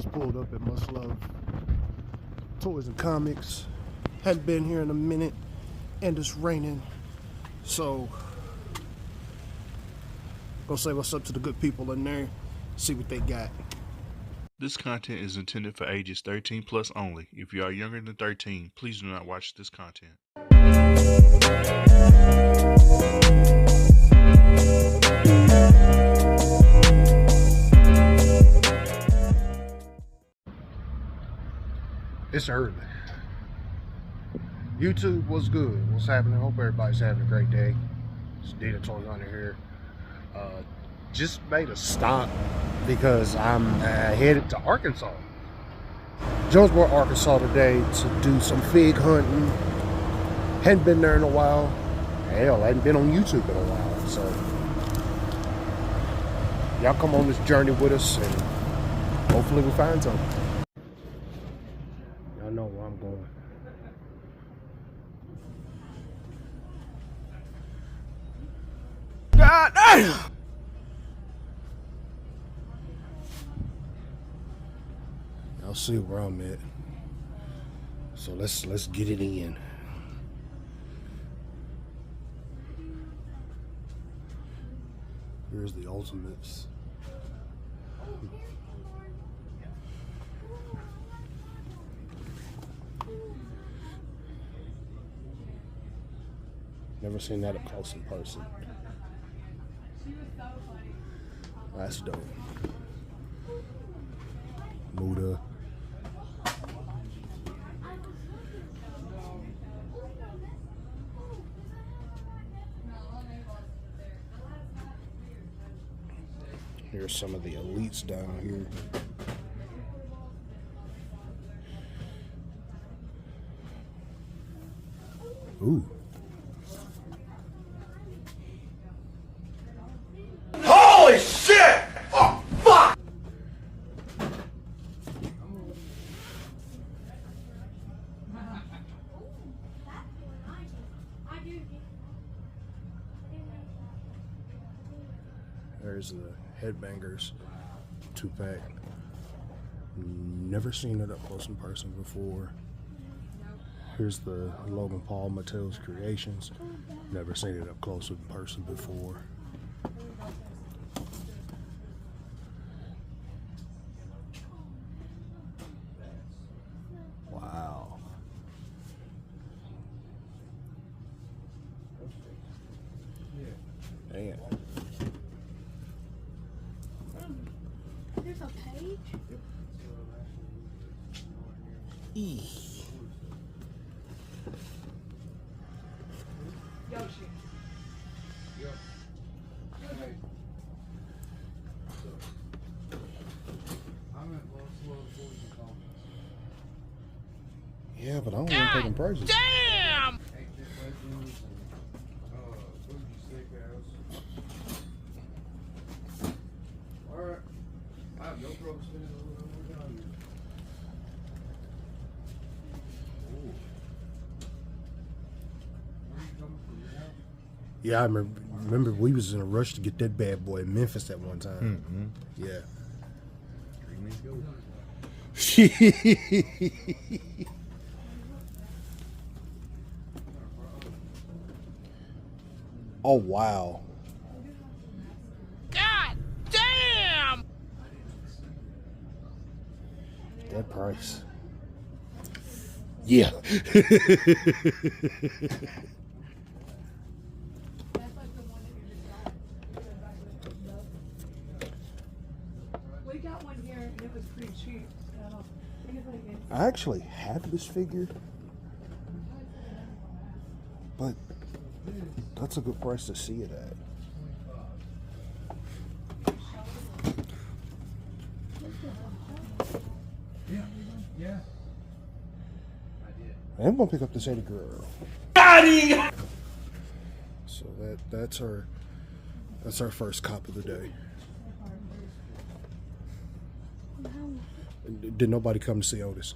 Just pulled up at Must Love Toys and Comics. Hadn't been here in a minute, and it's raining, so go say what's up to the good people in there, see what they got. This content is intended for ages 13 plus only. If you are younger than 13, please do not watch this content. It's early. YouTube, what's good? What's happening? Hope everybody's having a great day. It's Data Toy Hunter here. Just made a stop because I'm headed to Arkansas. Jonesboro Arkansas today to do some fig hunting. Hadn't been there in a while. Hell, I hadn't been on YouTube in a while. So y'all come on this journey with us and hopefully we find something. Y'all know where I'm going. God damn! Y'all see where I'm at. So let's get it in. Here's the ultimates. Never seen that up close in person. That's dope. Muda. Here's some of the elites down here. Ooh. Holy shit! Oh, fuck! There's the Headbangers 2-pack. Never seen it up close in person before. Here's the Logan Paul Mattel's Creations. Never seen it up close in person before. Wow. Damn. There's a page? Yoshi. Yep. Hey. I'm at Jonesboro Arkansas. Yeah, but I don't want to pay them prices. Damn! Ancient Legends and Bougie Steakhouse. Alright. I have no problem spending a little bit more time. Ooh. Where are you coming from? Your house? Yeah, I remember we was in a rush to get that bad boy in Memphis at one time. Yeah. 3 minutes ago. Oh, wow. God damn! That price. Yeah. We got one here and it was pretty cheap. So I think it's like I actually have this figure, but that's a good price to see it at. Yeah. I'm gonna pick up this Eddie Guerrero. Daddy! So that's our first cop of the day. Did nobody come to see Otis?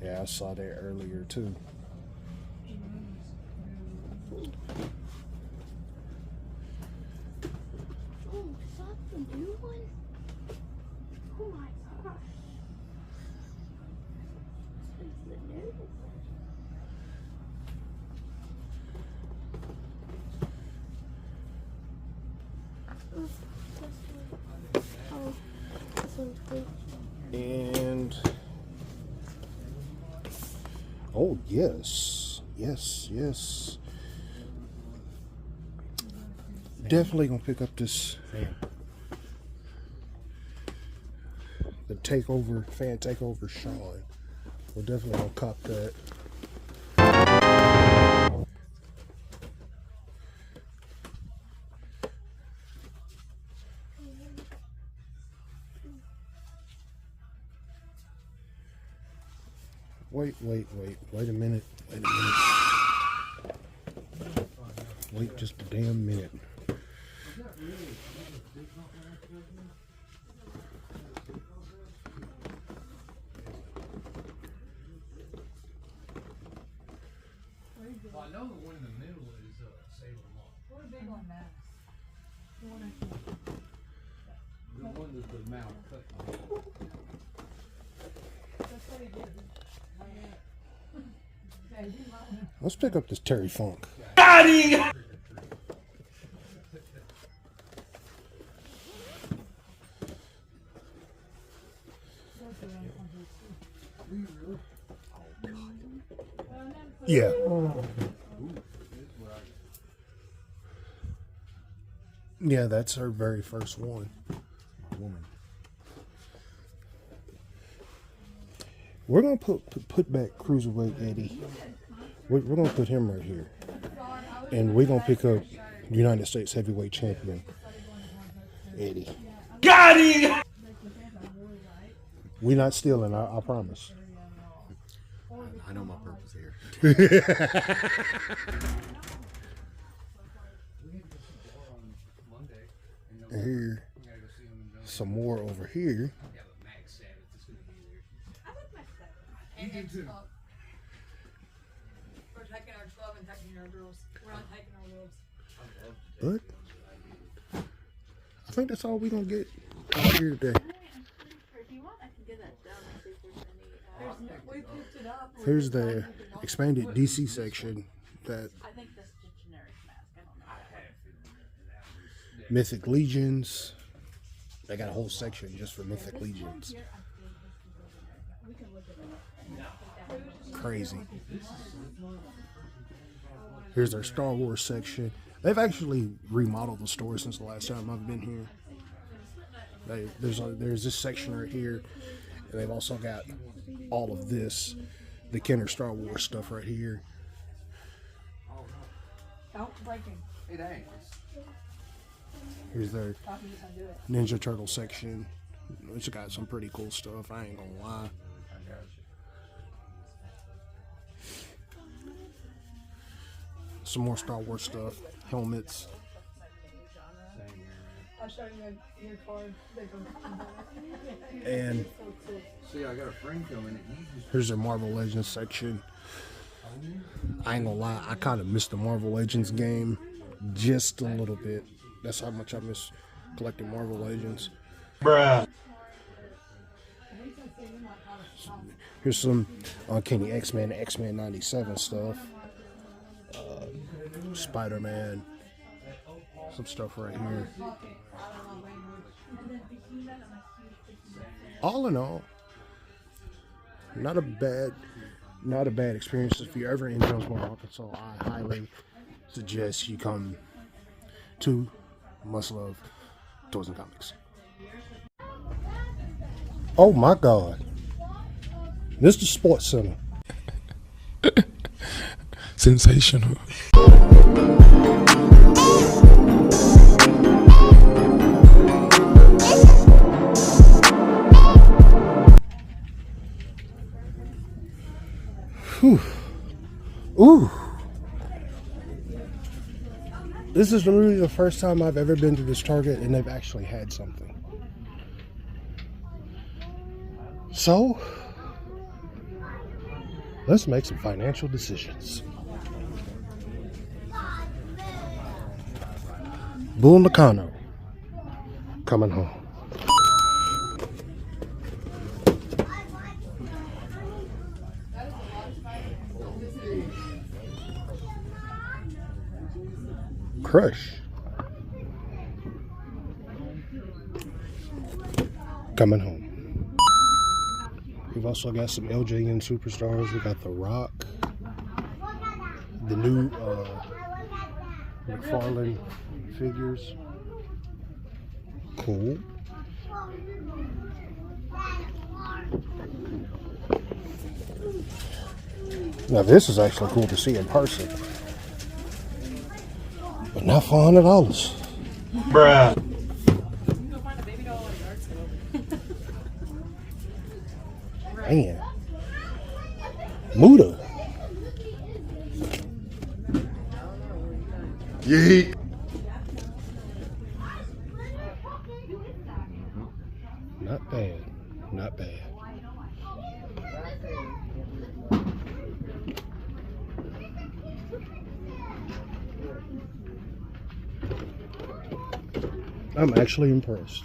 Yeah, I saw that earlier too. new one? Oh my gosh. This is the new one. Oh, this one's good. And oh yes, yes. Definitely gonna pick up this the fan takeover Sean. We're definitely gonna cop that. Wait a minute. Wait just a damn minute. Well, I know the one in the middle is Salem Law. What a big one, Max. The one I The one that the mouth cut off. That's what he did. Yeah, he might. Let's pick up this Terry Funk. Yeah. Yeah, that's her very first one. Woman. We're gonna put back Cruiserweight Eddie. We're gonna put him right here, and we're gonna pick up United States Heavyweight Champion Eddie. Got him! We're not stealing, I promise. I know my purpose here. And here, some more over here. And it's up. We're taking our 12 and taking our girls. We're not taking our girls. But I think that's all we're gonna get out here today. If you want, I can get that done and see if there's any. We picked it up. Here's the expanded DC section that I think that's just generic mask. I don't know. Mythic Legions. They got a whole section just for Mythic Legions. We can look at it. Crazy. Here's their Star Wars section. They've actually remodeled the store since the last time I've been here. There's this section right here, and they've also got all of this, the Kenner Star Wars stuff right here. Don't break him. It ain't. Here's their Ninja Turtle section. It's got some pretty cool stuff, I ain't gonna lie. Some more Star Wars stuff, helmets. I'll show you your card. And See, I got a friend coming. here's their Marvel Legends section. I ain't gonna lie, I kind of missed the Marvel Legends game just a little bit. That's how much I miss collecting Marvel Legends. Bruh. Here's some Uncanny X-Men, X-Men 97 stuff. Spider-Man. Some stuff right here. All in all, not a bad experience. If you're ever in Jonesboro, Arkansas, I highly suggest you come to Must Love Toys and Comics. Oh my God. This is the Sports Center. Sensational. Whew. Ooh. This is literally the first time I've ever been to this Target and they've actually had something. So, let's make some financial decisions. Bull Nakano, coming home. Crush. Coming home. We've also got some LJN superstars. We got The Rock, the new McFarlane figures. Cool. Now this is actually cool to see in person. But not $400. Bruh. Man. Muda. Yeet. Not bad. Not bad. I'm actually impressed.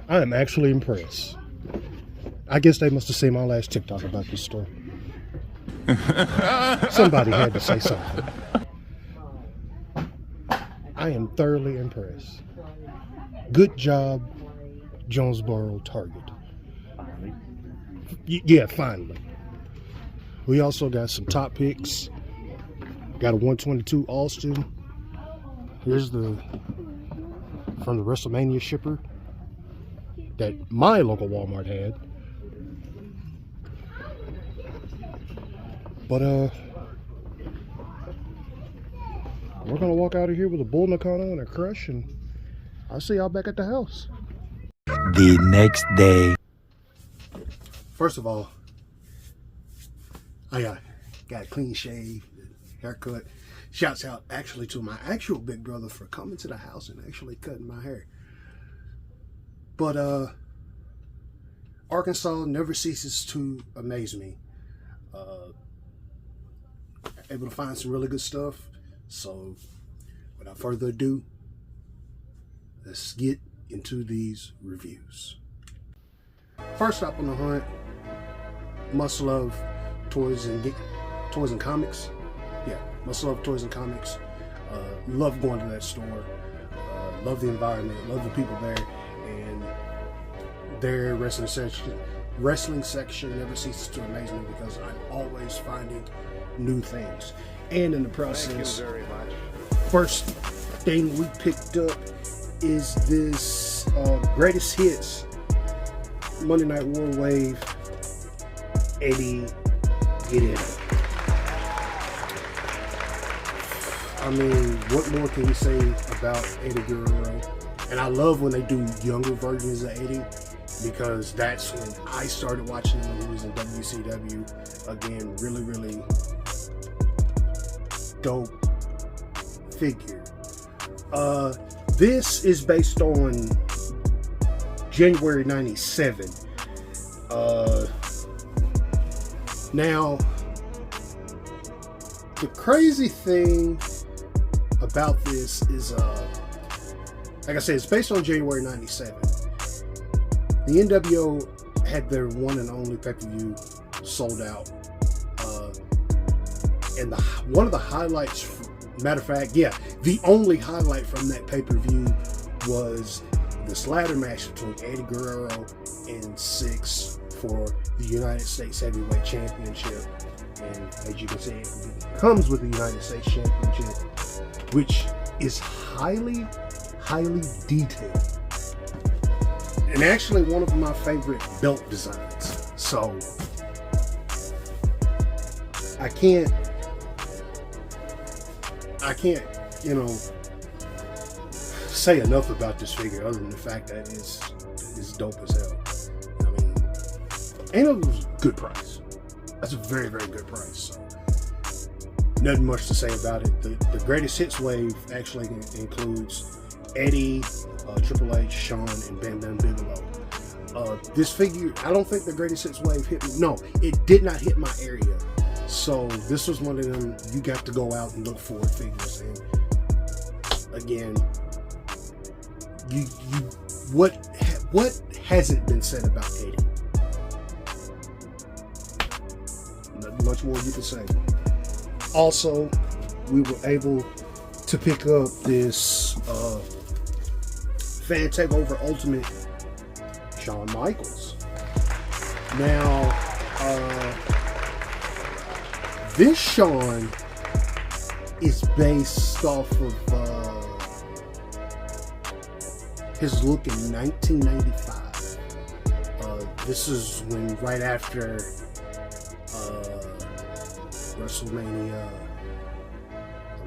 I am actually impressed. I guess they must have seen my last TikTok about this store. Somebody had to say something. I am thoroughly impressed. Good job, Jonesboro Target. Yeah, finally. We also got some top picks. Got a 122 Alston. Here's the from the WrestleMania shipper that my local Walmart had. But we're gonna walk out of here with a Bull Nakano and a Crush, and I'll see y'all back at the house. The next day. First of all, I got a clean shave, haircut. Shouts out actually to my actual big brother for coming to the house and actually cutting my hair. But Arkansas never ceases to amaze me. Able to find some really good stuff. So without further ado, let's get into these reviews. First up on the hunt, must love toys and comics. Yeah, must love toys and comics. Love going to that store. Love the environment. Love the people there, and their wrestling section never ceases to amaze me because I'm always finding new things. And in the process, Thank you very much. first thing we picked up is this greatest hits Monday Night War Wave Eddie Get It. I mean, what more can you say about Eddie Guerrero? And I love when they do younger versions of Eddie, because that's when I started watching him when he was in WCW. Again, really, really dope figure. This is based on January 97. Now, the crazy thing about this is, like I said, it's based on January 97. The NWO had their one and only pay-per-view sold out. And one of the highlights, matter of fact, yeah, the only highlight from that pay-per-view was this ladder match between Eddie Guerrero and Six for the United States Heavyweight Championship. And as you can see, it comes with the United States Championship, which is highly, highly detailed. And actually one of my favorite belt designs. So I can't, you know, say enough about this figure other than the fact that it's dope as hell. I mean, and it was a good price. That's a very, very good price. So nothing much to say about it. The greatest hits wave actually includes Eddie, Triple H, Shawn, and Bam Bam Bigelow. This figure, I don't think the greatest hits wave hit me. No, it did not hit my area. So this was one of them you got to go out and look for figures. And again, you what hasn't been said about Eddie? Nothing much more you can say. Also, we were able to pick up this Fan Takeover Ultimate Shawn Michaels. Now, this Shawn is based off of his look in 1995. This is when right after WrestleMania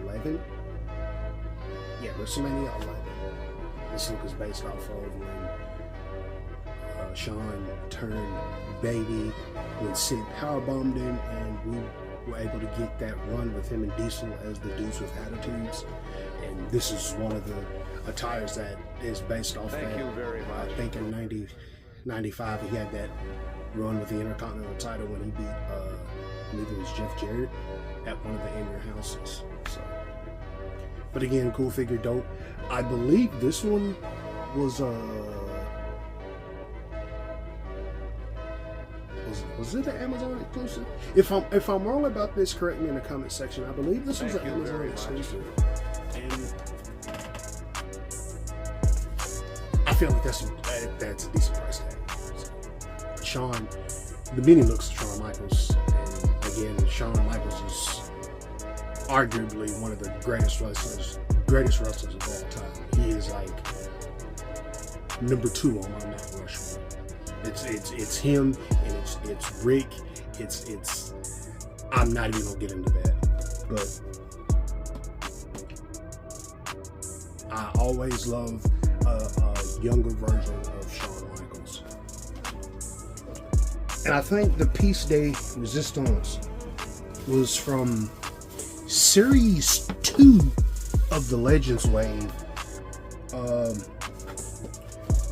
11? Yeah, WrestleMania 11. This look is based off of when Shawn turned baby, when Sid powerbombed him, and we were able to get that run with him and Diesel as the Dudes with Attitudes. And this is one of the attires that is based off that. I think in 95 he had that run with the Intercontinental title when he beat, I believe it was Jeff Jarrett at one of the In Your Houses. So, but again, cool figure, dope. I believe this one was was it an Amazon exclusive? If I'm wrong about this, correct me in the comment section. I believe this was an Amazon exclusive, and I feel like that's a decent price tag. So, Shawn, the mini looks of Shawn Michaels, and again, Shawn Michaels is arguably one of the greatest wrestlers of all time. He is like number 2 on my Mount Rushmore. It's him, and it's Rick. It's I'm not even gonna get into that, but I always love a younger version of Shawn Michaels. And I think the piece de resistance was from Series 2 of the Legends Wave.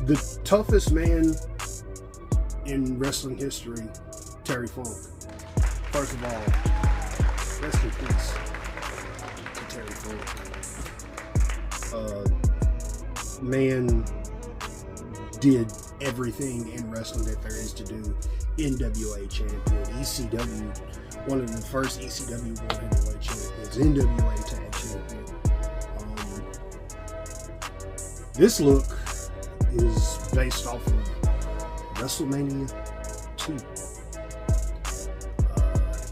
The toughest man in wrestling history, Terry Funk. First of all, rest in peace to Terry Funk. Man did everything in wrestling that there is to do. NWA champion, ECW, one of the first ECW World Heavyweight champions, NWA tag champion. This look is based off of WrestleMania 2.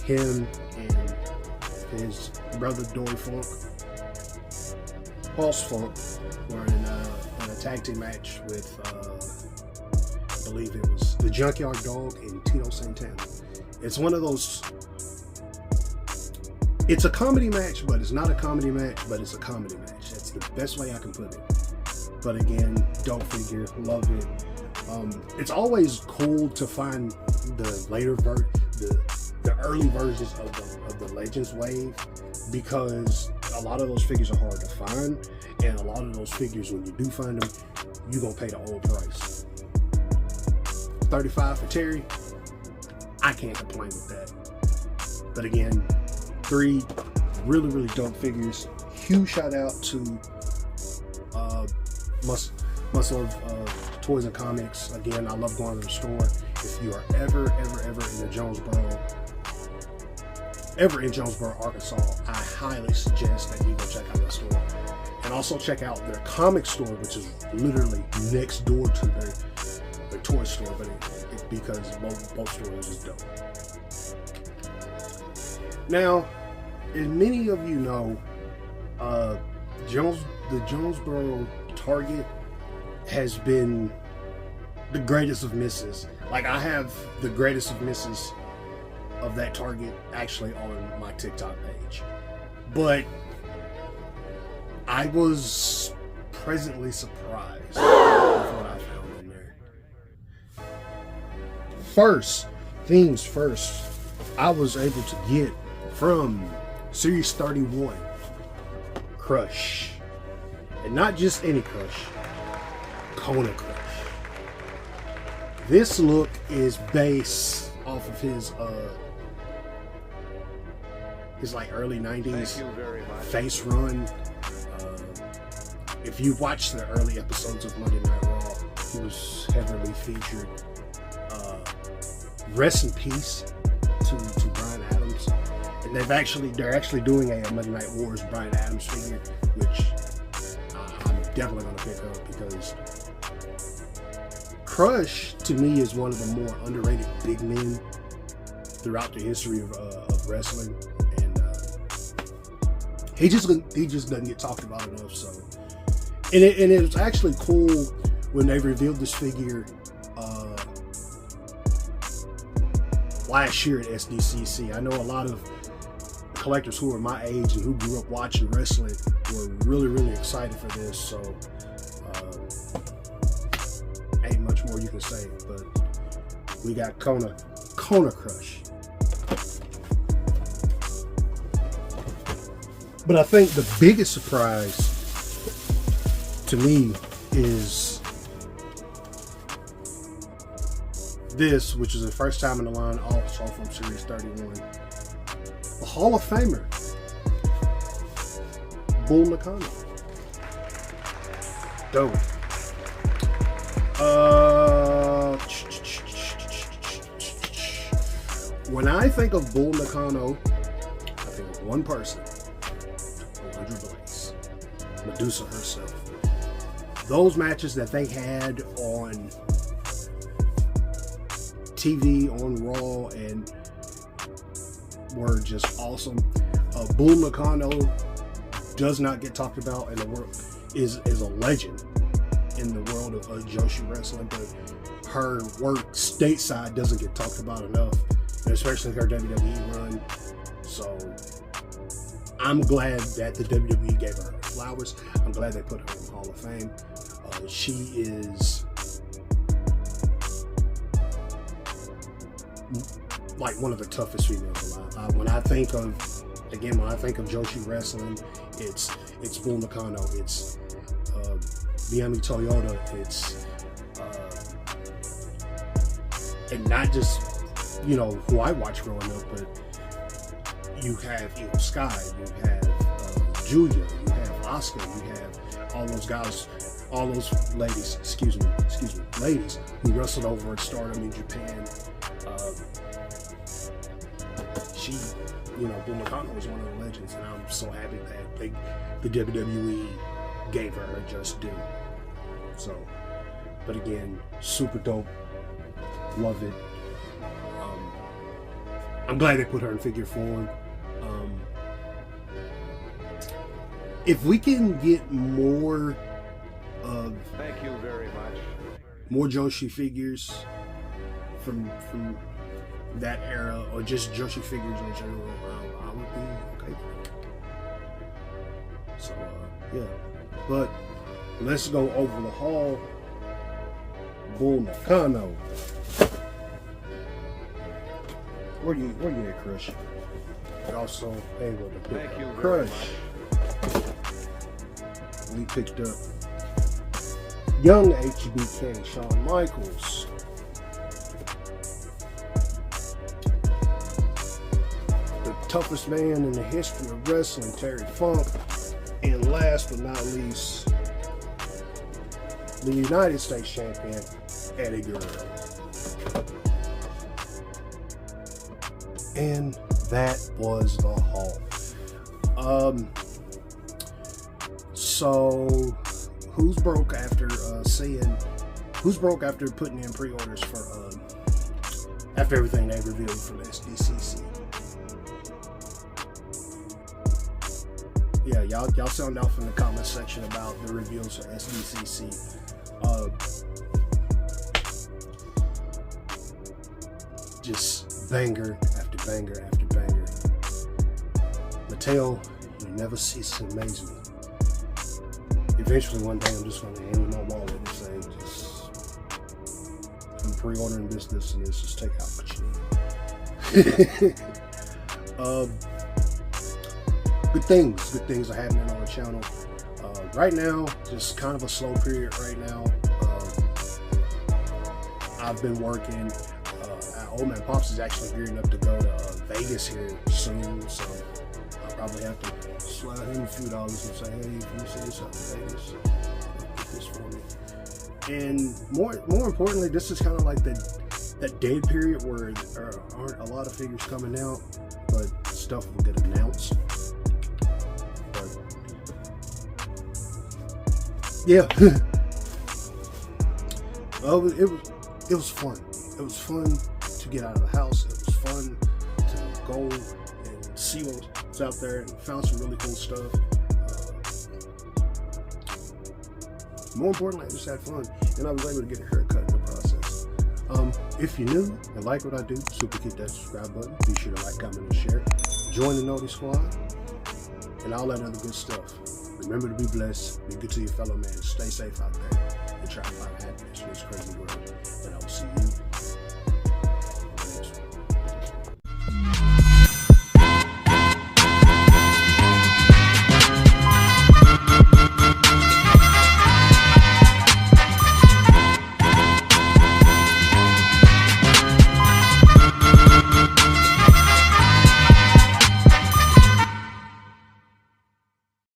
Him and his brother Dory Funk, Pulse Funk, were in a tag team match with, I believe it was the Junkyard Dog and Tito Santana. It's one of those, it's a comedy match, but it's not a comedy match, but it's a comedy match. That's the best way I can put it. But again, dope figure, love it. It's always cool to find the later the early versions of the Legends Wave, because a lot of those figures are hard to find, and a lot of those figures, when you do find them, you're gonna pay the old price. $35 for Terry, I can't complain with that. But again, 3 really, really dope figures. Huge shout out to Must Love Toys and Comics. Again, I love going to the store. If you are ever in Jonesboro, Arkansas, I highly suggest that you go check out that store. And also check out their comic store, which is literally next door to their toy store, but because both stores is dope. Now, as many of you know, the Jonesboro Target has been the greatest of misses. Like, I have the greatest of misses of that Target actually on my TikTok page. But I was pleasantly surprised with what I found in there. First things first, I was able to get from Series 31 Crush. And not just any Crush, Kona Crush. This look is based off of his like early 90s face run. if you watched the early episodes of Monday Night Raw, he was heavily featured. Rest in peace to Brian Adams. And they're actually doing a Monday Night Wars Brian Adams figure, which I'm definitely going to pick up, because Crush to me is one of the more underrated big men throughout the history of wrestling, and he just doesn't get talked about enough. So, and it was actually cool when they revealed this figure last year at SDCC. I know a lot of collectors who are my age and who grew up watching wrestling were really excited for this. So ain't much more you can say, but we got Kona Crush. But I think the biggest surprise to me is this, which is the first time in the line, also from Series 31. The Hall of Famer, Bull Nakano. Dope. When I think of Bull Nakano, I think of one person, 100 Blaze, Medusa herself. Those matches that they had on TV, on Raw, and were just awesome. Bull Nakano does not get talked about in the world, is a legend in the world of Joshi wrestling, but her work stateside doesn't get talked about enough, especially her WWE run. So I'm glad that the WWE gave her flowers. I'm glad they put her in the Hall of Fame. She is like one of the toughest females alive. When I think of Joshi wrestling, it's Bull Nakano, it's Miami Toyota, it's and not just who I watched growing up, but you have Io Sky, you have Julia, you have Asuka, you have all those guys, all those ladies, ladies who wrestled over at Stardom in Japan. Bull Nakano was one of the legends, and I'm so happy that the WWE gave her her just due. So, but again, super dope. Love it. I'm glad they put her in figure form. If we can get more of, Thank you very much. more Joshi figures from that era, or just Joshi figures in general, I would be okay. So yeah, but let's go over the hall. Bull Nakano. Where you at, Crush? Also able to pick up Crush. We picked up young HBK Shawn Michaels. The toughest man in the history of wrestling, Terry Funk. And last but not least, the United States champion, Eddie Guerrero. And that was the haul. So who's broke after putting in pre-orders for after everything they revealed from SDCC? Yeah, y'all sound off in the comment section about the reveals for SDCC. Just banger after banger after banger. Mattel, you never cease to amaze me. Eventually one day I'm just going to hand you my wallet and say, I'm pre-ordering this and this, just take out what you need. Good things are happening on the channel. Right now, just kind of a slow period right now. I've been working. Old Man Pops is actually gearing up to go to Vegas here soon, so I'll probably have to slide him a few dollars and say, hey, can you send this out to Vegas? Get this for me. And more importantly, this is kind of like that dead period where there aren't a lot of figures coming out, but stuff will get announced. But yeah, well, it was fun. It was fun to get out of the house. It was fun to go and see what was out there, and found some really cool stuff. More importantly, I just had fun, and I was able to get a haircut in the process. If you're new and like what I do, super hit that subscribe button. Be sure to like, comment, and share. Join the Naughty Squad and all that other good stuff. Remember to be blessed, be good to your fellow man, stay safe out there, and try to find happiness in this crazy world. And I will see you next one.